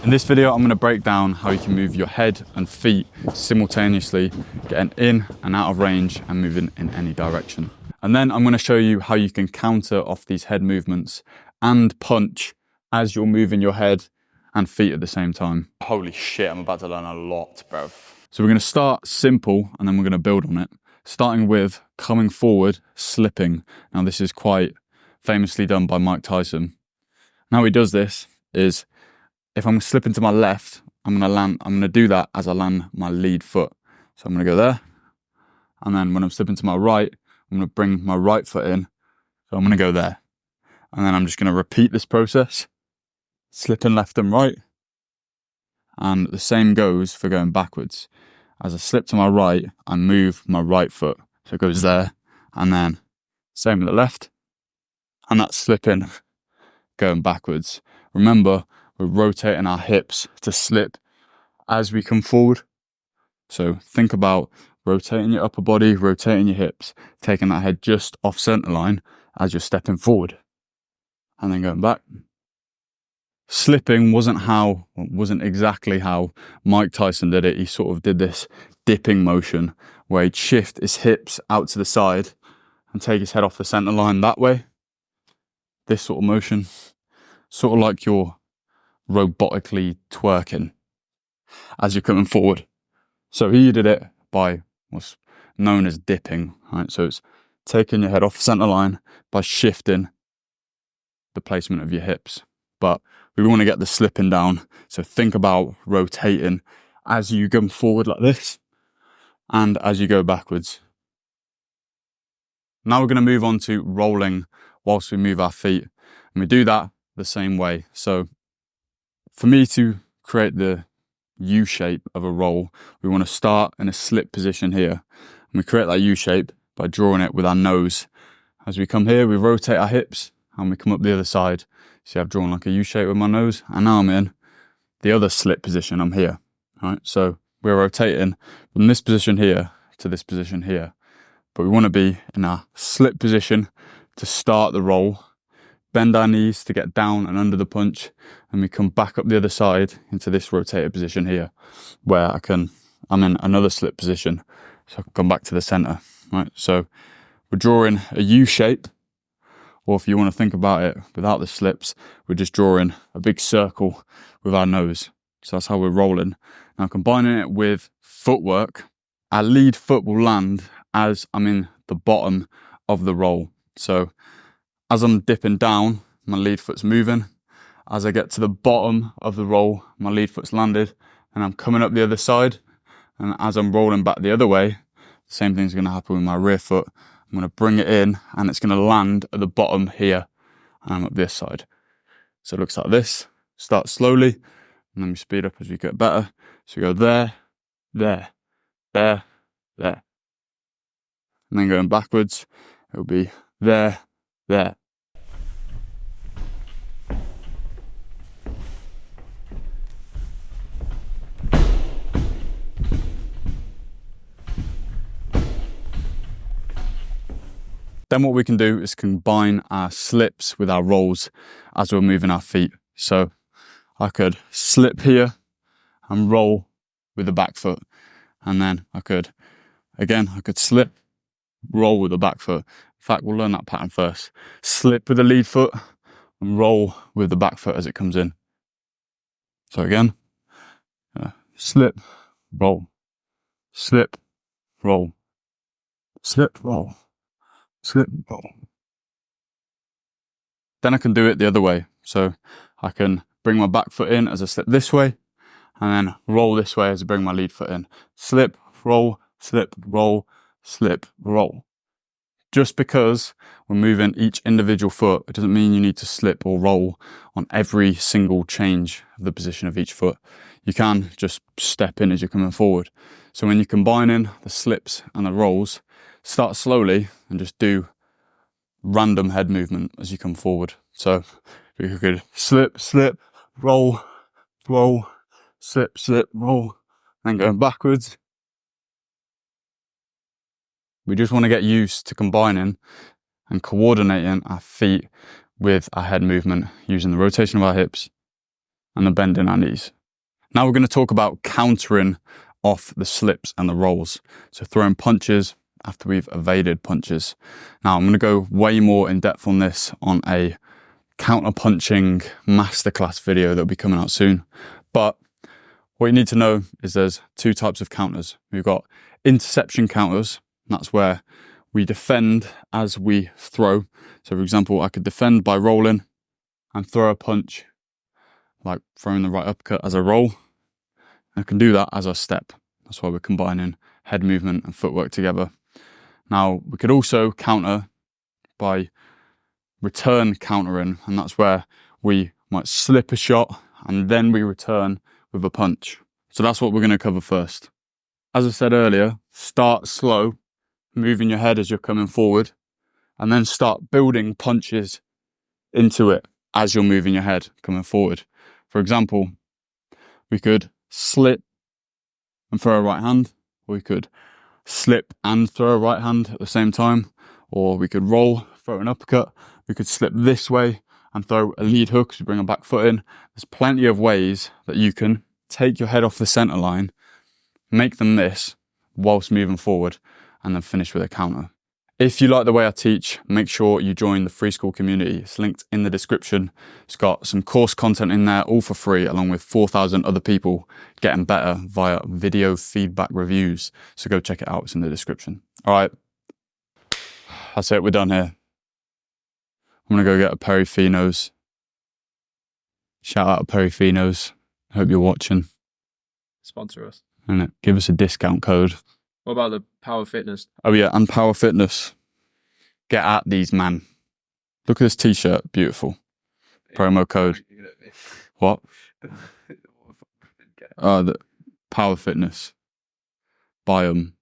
In this video, I'm going to break down how you can move your head and feet simultaneously, getting in and out of range and moving in any direction. And then I'm going to show you how you can counter off these head movements and punch as you're moving your head and feet at the same time. Holy shit, I'm about to learn a lot, bro. So we're going to start simple and then we're going to build on it. Starting with coming forward, slipping. Now this is quite famously done by Mike Tyson. And how he does this is, if I'm slipping to my left, I'm going to do that as I land my lead foot. So I'm going to go there. And then when I'm slipping to my right, I'm going to bring my right foot in. So I'm going to go there. And then I'm just going to repeat this process, slipping left and right. And the same goes for going backwards. As I slip to my right, I move my right foot. So it goes there. And then same with the left. And that's slipping, going backwards. Remember, we're rotating our hips to slip as we come forward. So think about rotating your upper body, rotating your hips, taking that head just off center line as you're stepping forward. And then going back. Slipping wasn't exactly how Mike Tyson did it. He sort of did this dipping motion where he'd shift his hips out to the side and take his head off the center line that way. This sort of motion, sort of like you're robotically twerking as you're coming forward. So he did it by what's known as dipping, right? So it's taking your head off the center line by shifting the placement of your hips. But we want to get the slipping down. So think about rotating as you come forward like this and as you go backwards. Now we're going to move on to rolling whilst we move our feet. And we do that the same way. So for me to create the U shape of a roll, we want to start in a slip position here. And we create that U shape by drawing it with our nose. As we come here, we rotate our hips and we come up the other side. See, I've drawn like a U shape with my nose, and now I'm in the other slip position. I'm here, right? So we're rotating from this position here to this position here. But we want to be in our slip position to start the roll. Bend our knees to get down and under the punch, and we come back up the other side into this rotated position here, where I'm in another slip position, so I can come back to the center, right? So we're drawing a U shape, or if you want to think about it without the slips, we're just drawing a big circle with our nose. So that's how we're rolling. Now combining it with footwork, our lead foot will land as I'm in the bottom of the roll. So as I'm dipping down, my lead foot's moving. As I get to the bottom of the roll, my lead foot's landed, and I'm coming up the other side. And as I'm rolling back the other way, the same thing's going to happen with my rear foot. I'm going to bring it in, and it's going to land at the bottom here, and I'm up this side. So it looks like this. Start slowly, and then we speed up as we get better. So we go there, there, there, there. And then going backwards, it'll be there, there. Then what we can do is combine our slips with our rolls as we're moving our feet. So I could slip here and roll with the back foot. And then I could slip, roll with the back foot. In fact, we'll learn that pattern first. Slip with the lead foot and roll with the back foot as it comes in. So again, slip, roll, slip, roll, slip, roll, slip, roll. Then I can do it the other way. So I can bring my back foot in as I slip this way, and then roll this way as I bring my lead foot in. Slip, roll, slip, roll, slip, roll. Just because we're moving each individual foot, it doesn't mean you need to slip or roll on every single change of the position of each foot. You can just step in as you're coming forward. So when you're combining the slips and the rolls, start slowly and just do random head movement as you come forward. So you could slip, slip, roll, roll, slip, slip, roll, and going backwards. We just want to get used to combining and coordinating our feet with our head movement using the rotation of our hips and the bend in our knees. Now we're going to talk about countering off the slips and the rolls. So throwing punches after we've evaded punches. Now I'm going to go way more in depth on this on a counter punching masterclass video that'll be coming out soon. But what you need to know is there's two types of counters. We've got interception counters. That's where we defend as we throw. So for example, I could defend by rolling and throw a punch, like throwing the right uppercut as a roll. I can do that as a step. That's why we're combining head movement and footwork together. Now, we could also counter by return countering, and that's where we might slip a shot and then we return with a punch. So that's what we're going to cover first. As I said earlier, start slow, moving your head as you're coming forward, and then start building punches into it as you're moving your head coming forward. For example, we could slip and throw a right hand, or we could slip and throw a right hand at the same time, or we could roll, throw an uppercut, we could slip this way and throw a lead hook to bring a back foot in. There's plenty of ways that you can take your head off the center line, make them miss whilst moving forward, and then finish with a counter. If you like the way I teach, make sure you join the free school community. It's linked in the description. It's got some course content in there, all for free, along with 4,000 other people getting better via video feedback reviews. So go check it out. It's in the description. All right. That's it. We're done here. I'm going to go get a Perifino's. Shout out to Perifino's. Hope you're watching. Sponsor us. And give us a discount code. What about the Power Fitness? Oh yeah, and Power Fitness. Get at these, man. Look at this t-shirt, beautiful. Promo code. What? The Power Fitness. Buy 'em.